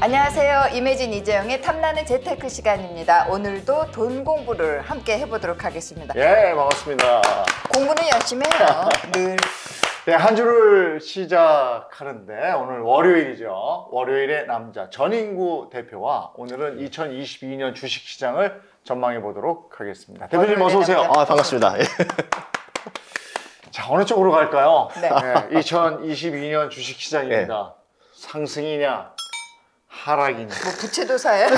안녕하세요. 이매진 이재영의 탐나는 재테크 시간입니다. 오늘도 돈 공부를 함께 해보도록 하겠습니다. 예, 반갑습니다. 공부는 열심히 해요. 늘. 네, 한 주를 시작하는데 오늘 월요일이죠. 월요일의 남자 전인구 대표와 오늘은 2022년 주식시장을 전망해 보도록 하겠습니다. 대표님 어서 오세요. 아, 반갑습니다. 자, 어느 쪽으로 갈까요? 네. 2022년 주식시장입니다. 상승이냐 하락이냐. 뭐 부채도사예요?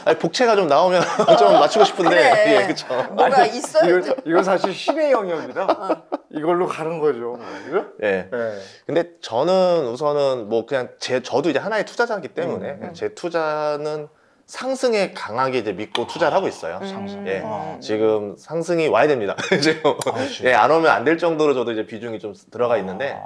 아니, 복채가 좀 나오면 좀 맞추고 싶은데. 그래. 예, 그쵸. 뭐가 있어요? 이건 사실 신의 영역이다. 이걸로 가는 거죠. 그죠? 예. 네. 근데 저는 우선은 뭐 그냥 저도 이제 하나의 투자자이기 때문에 제 투자는 상승에 강하게 이제 믿고 투자를 하고 있어요. 상승. 예. 지금 상승이 와야 됩니다. 지금 예, 안 오면 안 될 정도로 저도 이제 비중이 좀 들어가 있는데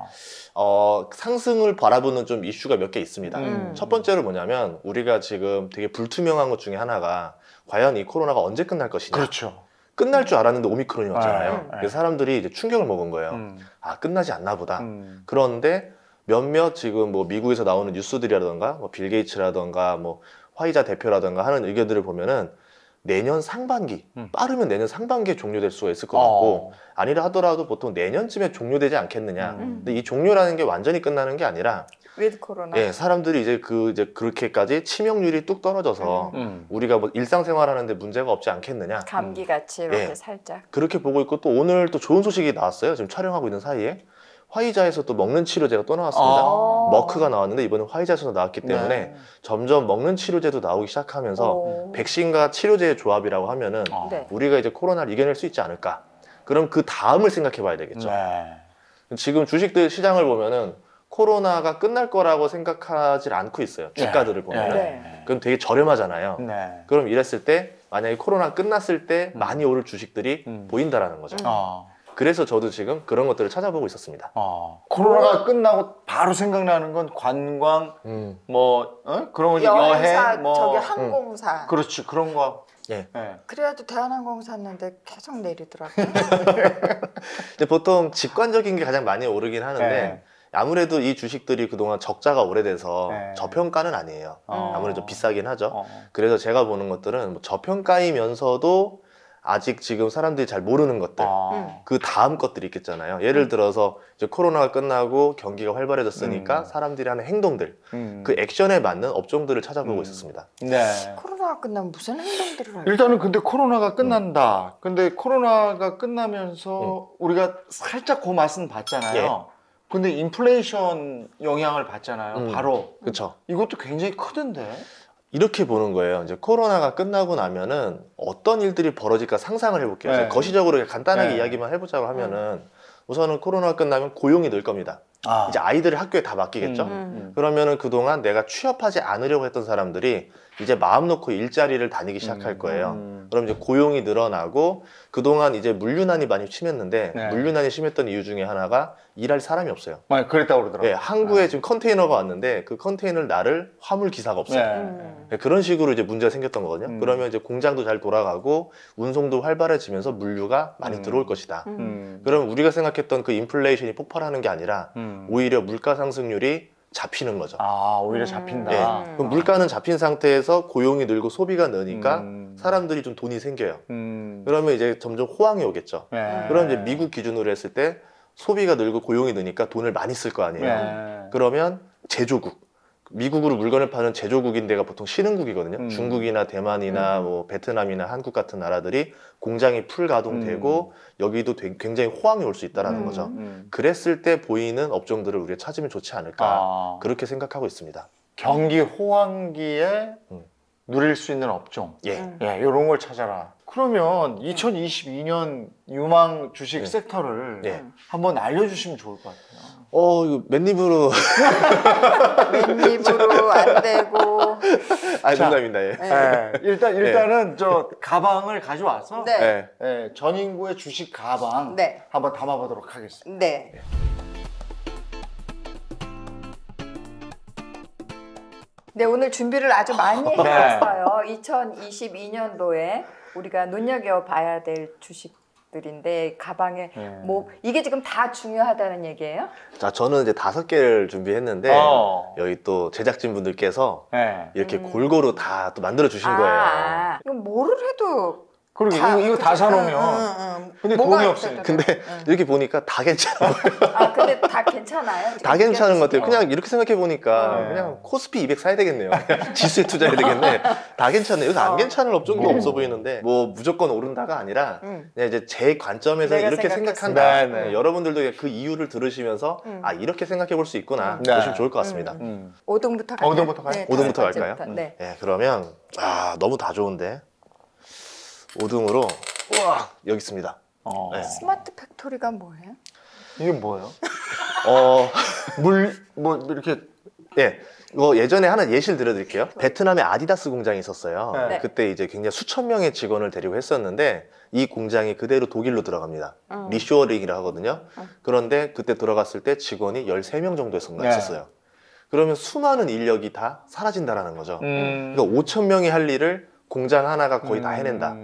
상승을 바라보는 좀 이슈가 몇 개 있습니다. 첫 번째로 뭐냐면 우리가 지금 되게 불투명한 것 중에 하나가 과연 이 코로나가 언제 끝날 것이냐. 그렇죠. 끝날 줄 알았는데 오미크론이 왔잖아요. 네. 그래서 사람들이 이제 충격을 먹은 거예요. 아, 끝나지 않나 보다. 그런데 몇몇 지금 뭐 미국에서 나오는 뉴스들이라던가 뭐 빌 게이츠라던가 뭐 화이자 대표라던가 하는 의견들을 보면은 내년 상반기, 빠르면 내년 상반기에 종료될 수가 있을 것 같고 아니라 하더라도 보통 내년쯤에 종료되지 않겠느냐. 근데 이 종료라는 게 완전히 끝나는 게 아니라 위드 코로나. 예, 사람들이 이제 그렇게까지 치명률이 뚝 떨어져서 우리가 뭐 일상생활하는데 문제가 없지 않겠느냐. 감기 같이 이렇게 예. 살짝. 그렇게 보고 있고 또 오늘 또 좋은 소식이 나왔어요. 지금 촬영하고 있는 사이에 화이자에서 또 먹는 치료제가 또 나왔습니다. 머크가 나왔는데 이번에 화이자에서 나왔기 때문에 네. 점점 먹는 치료제도 나오기 시작하면서 오. 백신과 치료제의 조합이라고 하면은 네. 우리가 이제 코로나를 이겨낼 수 있지 않을까. 그럼 그 다음을 생각해 봐야 되겠죠. 네. 지금 주식들 시장을 보면은 코로나가 끝날 거라고 생각하지 않고 있어요. 주가들을 보면. 네. 그럼 되게 저렴하잖아요. 네. 그럼 이랬을 때 만약에 코로나 끝났을 때 많이 오를 주식들이 보인다라는 거죠. 그래서 저도 지금 그런 것들을 찾아보고 있었습니다. 코로나가 끝나고 바로 생각나는 건 관광, 뭐 그런 거 여행사, 여행, 뭐 저기 항공사. 그렇지 그런 거. 예. 네. 그래도 대한항공 샀는데 계속 내리더라고요. 근데 보통 직관적인 게 가장 많이 오르긴 하는데 네. 아무래도 이 주식들이 그동안 적자가 오래돼서 네. 저평가는 아니에요. 아무래도 좀 비싸긴 하죠. 그래서 그래서 제가 보는 것들은 뭐 저평가이면서도 아직 지금 사람들이 잘 모르는 것들, 그 다음 것들이 있겠잖아요. 예를 들어서 이제 코로나가 끝나고 경기가 활발해졌으니까 사람들이 하는 행동들, 그 액션에 맞는 업종들을 찾아보고 있었습니다. 네. 코로나가 끝나면 무슨 행동들을 할까요? 일단은 근데 코로나가 끝난다. 근데 코로나가 끝나면서 우리가 살짝 그 맛은 봤잖아요. 예. 근데 인플레이션 영향을 받잖아요. 바로. 그렇죠. 이것도 굉장히 크던데. 이렇게 보는 거예요. 이제 코로나가 끝나고 나면은 어떤 일들이 벌어질까 상상을 해볼게요. 네. 거시적으로 간단하게 네. 이야기만 해보자고 하면은 우선은 코로나가 끝나면 고용이 늘 겁니다. 이제 아이들을 학교에 다 맡기겠죠. 그러면은 그동안 내가 취업하지 않으려고 했던 사람들이 이제 마음 놓고 일자리를 다니기 시작할 거예요. 그럼 이제 고용이 늘어나고 그동안 이제 물류난이 많이 심했는데 네. 물류난이 심했던 이유 중에 하나가 일할 사람이 없어요. 그랬다고 그러더라고요. 예, 항구에 지금 컨테이너가 왔는데 그 컨테이너를 나를 화물 기사가 없어요. 네, 그런 식으로 이제 문제가 생겼던 거거든요. 그러면 이제 공장도 잘 돌아가고 운송도 활발해지면서 물류가 많이 들어올 것이다. 그럼 우리가 생각했던 그 인플레이션이 폭발하는 게 아니라 오히려 물가 상승률이 잡히는 거죠. 오히려 잡힌다. 예. 그럼 물가는 잡힌 상태에서 고용이 늘고 소비가 느니까 사람들이 좀 돈이 생겨요. 그러면 이제 점점 호황이 오겠죠. 그럼 이제 미국 기준으로 했을 때 소비가 늘고 고용이 느니까 돈을 많이 쓸 거 아니에요. 그러면 제조국, 미국으로 물건을 파는 제조국인 데가 보통 신흥국이거든요. 중국이나 대만이나 뭐 베트남이나 한국 같은 나라들이 공장이 풀 가동되고 여기도 굉장히 호황이 올 수 있다는 거죠. 그랬을 때 보이는 업종들을 우리가 찾으면 좋지 않을까 그렇게 생각하고 있습니다. 경기 호황기에 누릴 수 있는 업종. 예. 이런 걸 찾아라. 그러면 2022년 유망 주식 섹터를 예. 한번 알려주시면 좋을 것 같아요. 이거 맨입으로 맨입으로 안 되고. 농담입니다. 예. 일단은 저 가방을 가져와서 네. 전인구의 주식 가방 네. 한번 담아보도록 하겠습니다. 네. 네, 오늘 준비를 아주 많이 해봤어요. 2022년도에 우리가 눈여겨봐야 될 주식 것들인데 가방에 네. 뭐 이게 지금 다 중요하다는 얘기예요? 자, 저는 이제 5개를 준비했는데 여기 또 제작진 분들께서 네. 이렇게 골고루 다 또 만들어 주신 거예요. 이건 뭐를 해도 그리고 이거 다 사놓으면 근데 뭐가 돈이 없으니까. 근데 이렇게 보니까 다 괜찮아요. 근데 다 괜찮아요? 다 괜찮은 것 같아요. 그냥 이렇게 생각해 보니까 네. 그냥 코스피 200 사야 되겠네요. 그냥 지수에 투자해야 되겠네. 다 괜찮네요. 여기서 안 괜찮을 업종도 없어 보이는데 뭐 무조건 오른다가 아니라 그냥 이제 제 관점에서 내가 이렇게 생각했을 생각한다. 때. 네. 여러분들도 그 이유를 들으시면서 이렇게 생각해 볼 수 있구나 네. 보시면 좋을 것 같습니다. 5등부터 갈까요? 5등부터 가요? 네, 5등부터 다섯 갈까요? 번째부터. 네. 네, 그러면 너무 다 좋은데 5등으로 우와 여기 있습니다. 네. 스마트 팩토리가 뭐예요? 이게 뭐예요? 뭐 이렇게 예. 이거 예전에 하나 예시를 들어드릴게요. 베트남에 아디다스 공장이 있었어요. 네. 그때 이제 굉장히 수천 명의 직원을 데리고 했었는데 이 공장이 그대로 독일로 들어갑니다. 리쇼어링이라 하거든요. 그런데 그때 들어갔을 때 직원이 13명 정도 있었어요. 그러면 수많은 인력이 다 사라진다라는 거죠. 그러니까 5천 명이 할 일을 공장 하나가 거의 다 해낸다.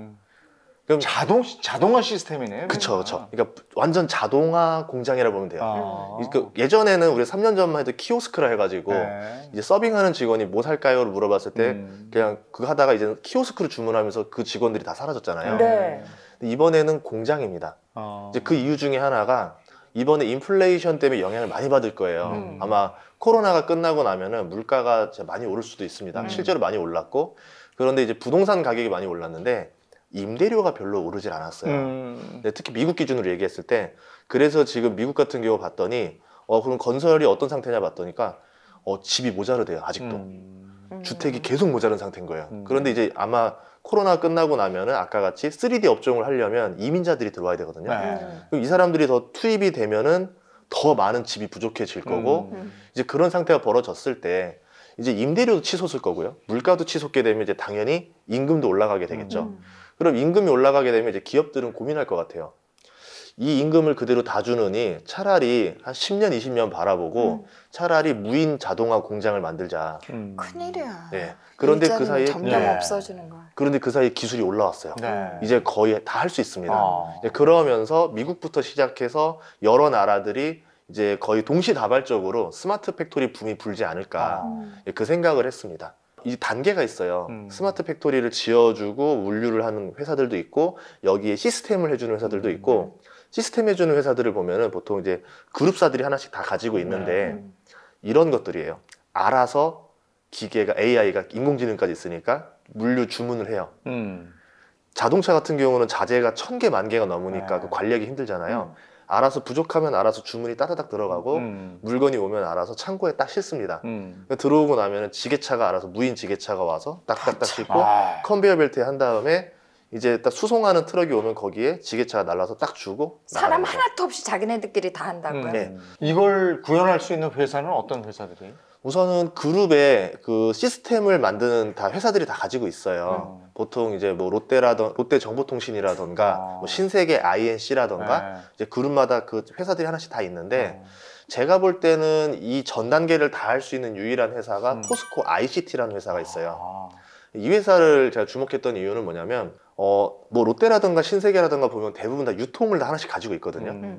그럼 자동화 시스템이네요. 그쵸. 그러니까 완전 자동화 공장이라 보면 돼요. 아. 그 예전에는 우리 3년 전만 해도 키오스크라 해가지고 네. 이제 서빙하는 직원이 뭐 살까요를 물어봤을 때 그냥 그거 하다가 이제 키오스크를 주문하면서 그 직원들이 다 사라졌잖아요. 네. 근데 이번에는 공장입니다. 이제 그 이유 중에 하나가 이번에 인플레이션 때문에 영향을 많이 받을 거예요. 아마 코로나가 끝나고 나면은 물가가 진짜 많이 오를 수도 있습니다. 실제로 많이 올랐고 그런데 이제 부동산 가격이 많이 올랐는데 임대료가 별로 오르질 않았어요. 근데 특히 미국 기준으로 얘기했을 때 그래서 지금 미국 같은 경우 봤더니 그럼 건설이 어떤 상태냐 봤더니까 집이 모자르대요. 아직도 주택이 계속 모자른 상태인 거예요. 그런데 이제 아마 코로나 끝나고 나면은 아까 같이 3D 업종을 하려면 이민자들이 들어와야 되거든요. 그럼 이 사람들이 더 투입이 되면은 더 많은 집이 부족해질 거고 이제 그런 상태가 벌어졌을 때 이제 임대료도 치솟을 거고요. 물가도 치솟게 되면 이제 당연히 임금도 올라가게 되겠죠. 그럼 임금이 올라가게 되면 이제 기업들은 고민할 것 같아요. 이 임금을 그대로 다 주느니 차라리 한 10년, 20년 바라보고 차라리 무인 자동화 공장을 만들자. 큰일이야. 네. 그런데 그 사이에 점점 없어지는 거야. 그런데 그 사이에 기술이 올라왔어요. 네. 이제 거의 다 할 수 있습니다. 이제 그러면서 미국부터 시작해서 여러 나라들이 이제 거의 동시다발적으로 스마트 팩토리 붐이 불지 않을까 그 생각을 했습니다. 이 단계가 있어요. 스마트 팩토리를 지어주고 물류를 하는 회사들도 있고 여기에 시스템을 해주는 회사들도 있고 시스템 해주는 회사들을 보면은 보통 이제 그룹사들이 하나씩 다 가지고 있는데 이런 것들이에요. 알아서 기계가 AI가 인공지능까지 있으니까 물류 주문을 해요. 자동차 같은 경우는 자재가 1000개, 10,000개가 넘으니까 그 관리하기 힘들잖아요. 알아서 부족하면 알아서 주문이 따다닥 들어가고 물건이 오면 알아서 창고에 딱 싣습니다. 들어오고 나면 지게차가 알아서 무인 지게차가 와서 딱딱딱 싣고 컨베이어 벨트에 한 다음에 이제 딱 수송하는 트럭이 오면 거기에 지게차가 날라서 딱 주고 사람 나가는 거죠. 하나도 없이 자기네들끼리 다 한다고요? 네. 이걸 구현할 수 있는 회사는 어떤 회사들이에요? 우선은 그룹에 그 시스템을 만드는 다 회사들이 다 가지고 있어요. 보통 이제 뭐 롯데 정보통신이라던가 뭐 신세계 INC라던가 이제 그룹마다 그 회사들이 하나씩 다 있는데 제가 볼 때는 이 전 단계를 다 할 수 있는 유일한 회사가 포스코 ICT라는 회사가 있어요. 이 회사를 제가 주목했던 이유는 뭐냐면 뭐 롯데라든가 신세계라든가 보면 대부분 다 유통을 다 하나씩 가지고 있거든요.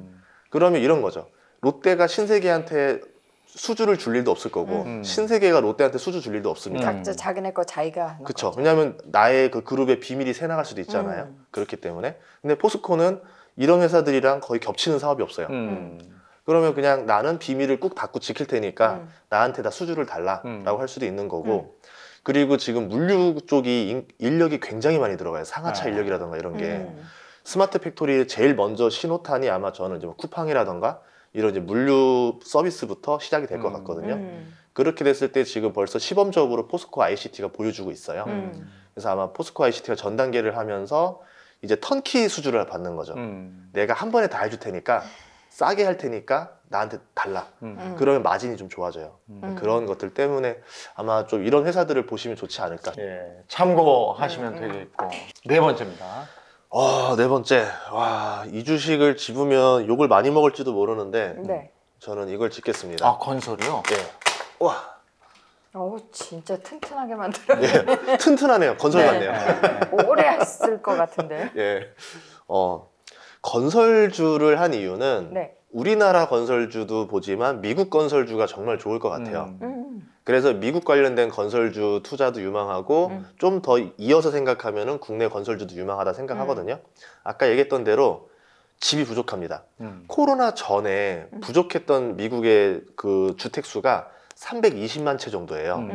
그러면 이런 거죠. 롯데가 신세계한테 수주를 줄 일도 없을 거고 신세계가 롯데한테 수주 줄 일도 없습니다. 각자 자기네 거 자기가 하는 그렇죠. 거죠. 왜냐하면 나의 그 그룹의 비밀이 새나갈 수도 있잖아요. 그렇기 때문에. 근데 포스코는 이런 회사들이랑 거의 겹치는 사업이 없어요. 그러면 그냥 나는 비밀을 꾹 닫고 지킬 테니까 나한테 다 수주를 달라라고 할 수도 있는 거고. 그리고 지금 물류 쪽이 인력이 굉장히 많이 들어가요. 상하차 인력이라던가 이런 게. 스마트 팩토리에 제일 먼저 신호탄이 아마 저는 이제 뭐 쿠팡이라던가 이런 이제 물류 서비스부터 시작이 될 것 같거든요. 그렇게 됐을 때 지금 벌써 시범적으로 포스코 ICT가 보여주고 있어요. 그래서 아마 포스코 ICT가 전 단계를 하면서 이제 턴키 수주를 받는 거죠. 내가 한 번에 다 해줄 테니까 싸게 할 테니까 나한테 달라. 그러면 마진이 좀 좋아져요. 그런 것들 때문에 아마 좀 이런 회사들을 보시면 좋지 않을까. 예, 참고하시면 되겠고. 네 번째입니다. 네 번째. 이 주식을 집으면 욕을 많이 먹을지도 모르는데 네. 저는 이걸 짓겠습니다. 건설이요? 예. 와. 진짜 튼튼하게 만들어. 튼튼하네요. 건설 같네요. 오래 했을 것 같은데. 예. 건설주를 한 이유는 네. 우리나라 건설주도 보지만 미국 건설주가 정말 좋을 것 같아요. 그래서 미국 관련된 건설주 투자도 유망하고 좀 더 이어서 생각하면은 국내 건설주도 유망하다 생각하거든요. 아까 얘기했던 대로 집이 부족합니다. 코로나 전에 부족했던 미국의 그 주택 수가 320만 채 정도예요.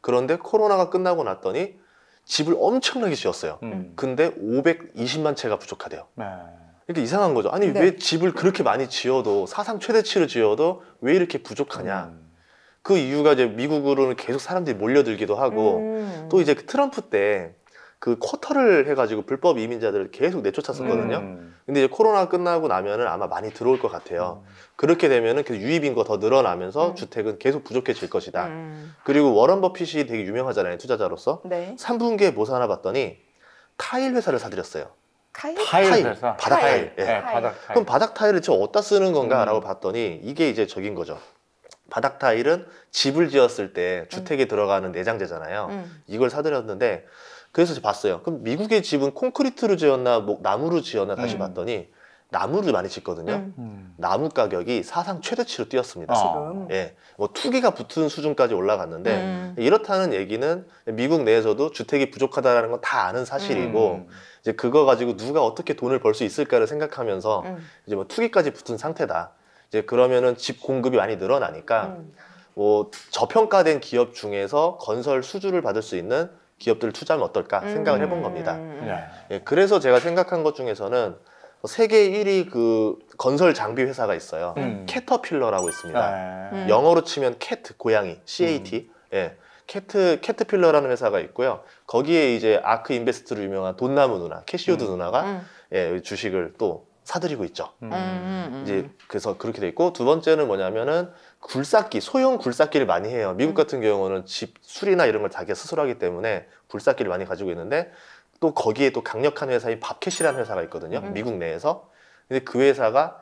그런데 코로나가 끝나고 났더니 집을 엄청나게 지었어요. 근데 520만 채가 부족하대요. 네. 이게 이상한 거죠. 아니 네. 왜 집을 그렇게 많이 지어도 사상 최대치로 지어도 왜 이렇게 부족하냐. 그 이유가 이제 미국으로는 계속 사람들이 몰려들기도 하고 또 이제 그 트럼프 때 그 쿼터를 해가지고 불법 이민자들을 계속 내쫓았었거든요. 근데 이제 코로나 끝나고 나면은 아마 많이 들어올 것 같아요. 그렇게 되면은 그 유입 인구가 더 늘어나면서 주택은 계속 부족해질 것이다. 그리고 워런 버핏이 되게 유명하잖아요, 투자자로서. 네. 3분기에 뭐 사나 봤더니 타일 회사를 사들였어요. 타일? 타일 회사. 바닥 타일. 예. 네, 바닥 타일. 그럼 바닥 타일을 저 어디다 쓰는 건가? 라고 봤더니 이게 이제 저긴 거죠. 바닥 타일은 집을 지었을 때 주택에 들어가는 내장재잖아요. 이걸 사들였는데 그래서 봤어요. 그럼 미국의 집은 콘크리트로 지었나 뭐 나무로 지었나 다시 봤더니 나무를 많이 짓거든요. 나무 가격이 사상 최대치로 뛰었습니다. 지금. 예, 뭐 투기가 붙은 수준까지 올라갔는데 이렇다는 얘기는 미국 내에서도 주택이 부족하다는 건 다 아는 사실이고 이제 그거 가지고 누가 어떻게 돈을 벌 수 있을까를 생각하면서 이제 뭐 투기까지 붙은 상태다. 이제 그러면은 집 공급이 많이 늘어나니까 뭐 저평가된 기업 중에서 건설 수주를 받을 수 있는 기업들을 투자하면 어떨까 생각을 해본 겁니다. 네. 예, 그래서 제가 생각한 것 중에서는 세계 1위 그 건설 장비 회사가 있어요. 캐터필러라고 있습니다. 네. 영어로 치면 캣, 고양이, CAT. 예. 캐트필러라는 회사가 있고요. 거기에 이제 아크 인베스트로 유명한 돈나무 누나, 캐시우드 누나가 예, 주식을 또 사들이고 있죠. 이제 그래서 그렇게 돼 있고 두 번째는 뭐냐면은 굴삭기, 소형 굴삭기를 많이 해요. 미국 같은 경우는 집 수리나 이런 걸 자기가 스스로 하기 때문에 굴삭기를 많이 가지고 있는데 또 거기에 또 강력한 회사인 밥캣이라는 회사가 있거든요. 미국 내에서. 근데 그 회사가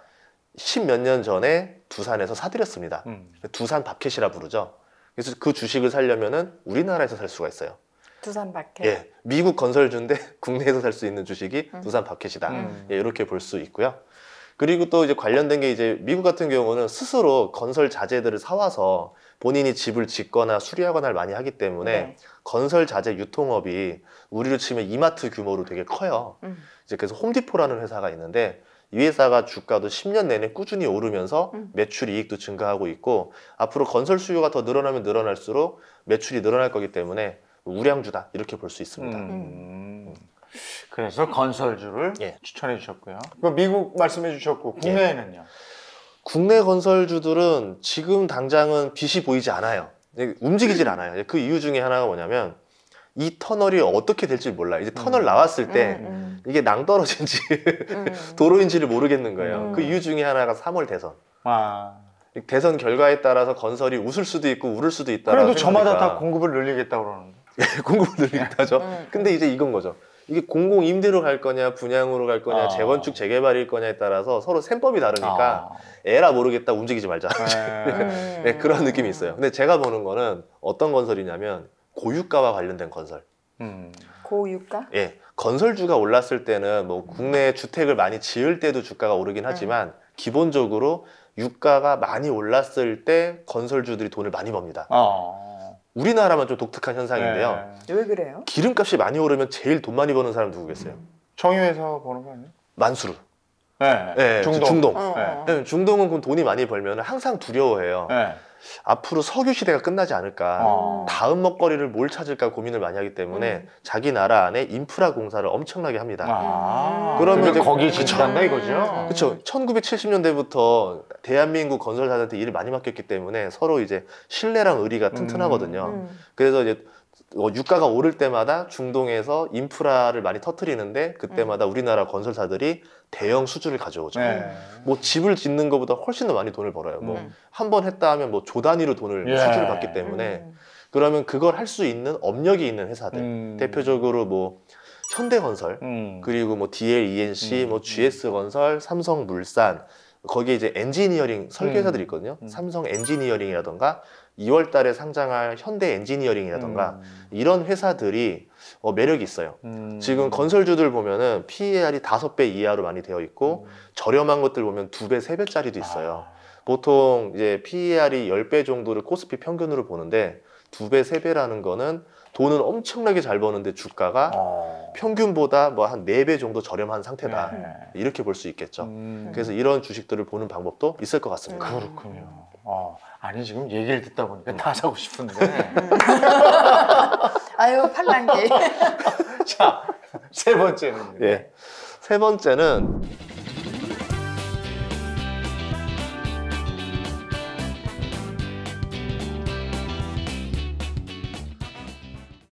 10몇 년 전에 두산에서 사들였습니다. 두산 밥캣이라 부르죠. 그래서 그 주식을 사려면은 우리나라에서 살 수가 있어요. 두산 밖에. 예, 미국 건설주인데 국내에서 살 수 있는 주식이 두산 밥캣이다. 예, 이렇게 볼 수 있고요. 그리고 또 이제 관련된 게 이제 미국 같은 경우는 스스로 건설 자재들을 사와서 본인이 집을 짓거나 수리하거나를 많이 하기 때문에 네. 건설 자재 유통업이 우리로 치면 이마트 규모로 되게 커요. 이제 그래서 홈디포라는 회사가 있는데 이 회사가 주가도 10년 내내 꾸준히 오르면서 매출 이익도 증가하고 있고 앞으로 건설 수요가 더 늘어나면 늘어날수록 매출이 늘어날 거기 때문에 우량주다 이렇게 볼 수 있습니다. 그래서 건설주를 예. 추천해 주셨고요. 그럼 미국 말씀해 주셨고 국내에는요? 국내 건설주들은 지금 당장은 빛이 보이지 않아요. 움직이질 않아요. 그 이유 중에 하나가 뭐냐면 이 터널이 어떻게 될지 몰라요. 이제 터널 나왔을 때 이게 낭떠러진지 도로인지를 모르겠는 거예요. 그 이유 중에 하나가 3월 대선. 아. 대선 결과에 따라서 건설이 웃을 수도 있고 울을 수도 있다라고 그래도 저마다 생각하니까 다 공급을 늘리겠다고 그러는데. 공급을 늘리겠다죠. 근데 이제 이건 거죠. 이게 공공 임대로 갈 거냐 분양으로 갈 거냐 재건축 재개발일 거냐에 따라서 서로 셈법이 다르니까 에라 모르겠다 움직이지 말자. 네, 그런 느낌이 있어요. 근데 제가 보는 거는 어떤 건설이냐면 고유가와 관련된 건설. 고유가? 예, 건설주가 올랐을 때는 뭐 국내 주택을 많이 지을 때도 주가가 오르긴 하지만 기본적으로 유가가 많이 올랐을 때 건설주들이 돈을 많이 법니다. 우리나라만 좀 독특한 현상인데요. 왜 그래요? 기름값이 많이 오르면 제일 돈 많이 버는 사람 누구겠어요? 청유에서 보는 거 아니에요? 만수르. 네. 네, 중동. 어. 네, 중동은 그럼 돈이 많이 벌면 항상 두려워해요. 네. 앞으로 석유 시대가 끝나지 않을까. 다음 먹거리를 뭘 찾을까 고민을 많이 하기 때문에 자기 나라 안에 인프라 공사를 엄청나게 합니다. 그러면 이제 거기 진출한다 이거죠? 그렇죠. 1970년대부터 대한민국 건설사한테 일을 많이 맡겼기 때문에 서로 이제 신뢰랑 의리가 튼튼하거든요. 그래서 이제 유가가 오를 때마다 중동에서 인프라를 많이 터뜨리는데 그때마다 우리나라 건설사들이 대형 수주를 가져오죠. 네. 뭐 집을 짓는 것보다 훨씬 더 많이 돈을 벌어요. 뭐 한 번 했다 하면 뭐 조 단위로 돈을 예. 수주를 받기 때문에 그러면 그걸 할 수 있는 업력이 있는 회사들 대표적으로 뭐 현대건설 그리고 뭐 DLENC, 뭐 GS건설, 삼성물산 거기에 이제 엔지니어링 설계사들이 있거든요. 삼성 엔지니어링이라던가 2월 달에 상장할 현대 엔지니어링이라던가 이런 회사들이 매력이 있어요. 지금 건설주들 보면은 PER이 5배 이하로 많이 되어 있고 저렴한 것들 보면 2배, 3배짜리도 있어요. 보통 이제 PER이 10배 정도를 코스피 평균으로 보는데 2배, 3배라는 거는 돈은 엄청나게 잘 버는데 주가가 평균보다 뭐 한 4배 정도 저렴한 상태다. 이렇게 볼 수 있겠죠. 그래서 이런 주식들을 보는 방법도 있을 것 같습니다. 그렇군요. 아니 지금 얘기를 듣다 보니까 다 사고 싶은데. 아유 팔랑기. 자, 세 번째는. 예. 세 번째는